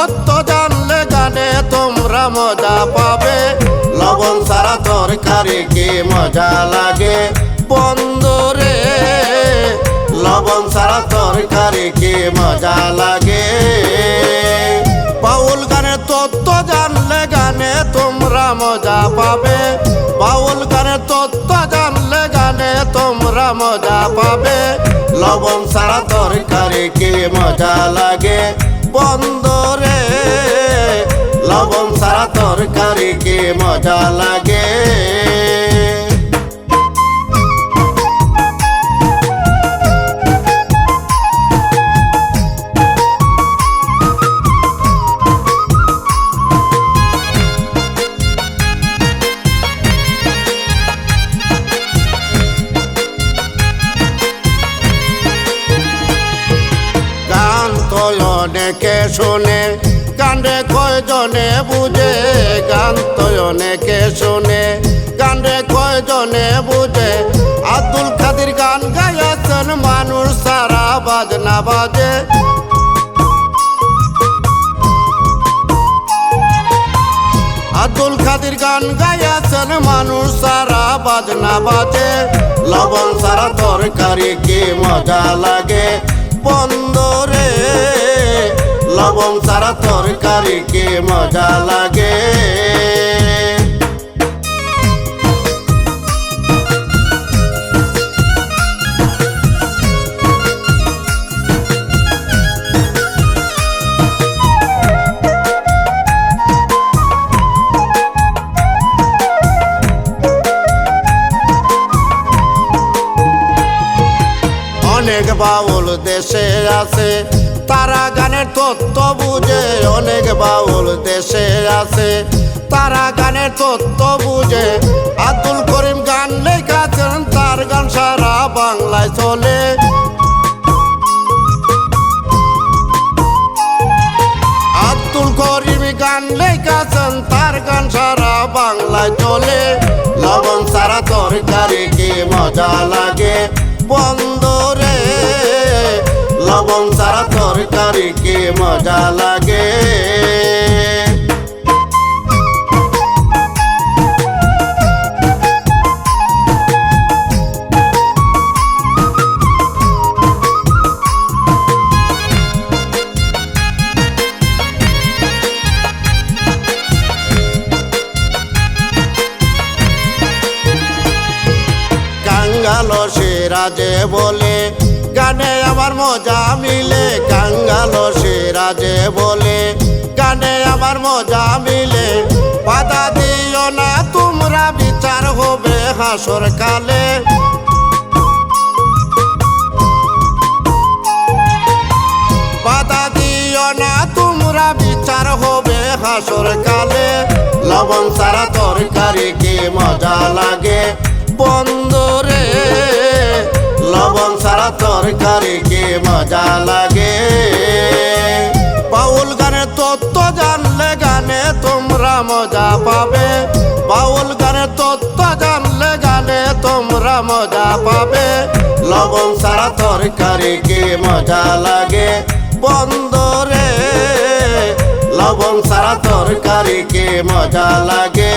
তত্ত্ব জানলে গানে তোমরা মজা পাবে। লবণ ছাড়া তরকারি কি মজা লাগে বন্ধুরে, লবণ ছাড়া তরকারি কি মজা লাগে। বাউল গানের তত্ত্ব জানলে গানে তোমরা মজা পাবে। বাউল গানের তত্ত্ব জানলে গানে তোমরা মজা পাবে। লবণ ছাড়া তরকারি কি মজা লাগে বন্ধুরে, লবণ ছাড়া তরকারি কি মজা লাগে। অনেকে শোনে গানে কয়জনে বুঝে, গান তো অনেকে শোনে গানে কয়জনে বুঝে। আব্দুল কাদের গান গাইয়াছেন মানুষ সারা বাজনা বাজে। আব্দুল কাদের গান গাইয়াছেন মানুষ সারা বাজনা বাজে। লবণ ছাড়া তরকারি কি মজা লাগে বন্ধুরে, লবণ ছাড়া তরকারি কি মজা লাগে। অনেক বাউল দেশে আছে তারা গানের তত্ত্ব বুঝে। অনেক বাউল দেশে আছে তারা গানের তত্ত্ব বুঝে। আব্দুল করিম গান লেখাছেন তার গান সারা বাংলায় চলে। আব্দুল করিম গান লেখাছেন তার গান সারা বাংলায় চলে। লবণ ছাড়া তরকারি কি মজা লাগে বন্ধুরে, লবণ ছাড়া তরকারি কি মজা লাগে। কাঙ্গাল সিরাজে বলে গানে আমার মজা মিলে। কাঙ্গাল সিরাজে বলে গানে আমার মজা মিলে। বাধা দিও না তোমরা বিচার হবে হাসর কালে। বাধা দিও না তোমরা বিচার হবে হাসর কালে। লবণ ছাড়া তরকারি কি মজা লাগে বন্ধুরে, লবণ ছাড়া তরকারি কি মজা লাগে। বাউল গানের তত্ত্ব জানলে গানে তোমরা মজা পাবে। বাউল গানের তত্ত্ব জানলে গানে তোমরা মজা পাবে। লবণ ছাড়া তরকারি কি মজা লাগে বন্ধুরে, লবণ ছাড়া তরকারি কি মজা লাগে।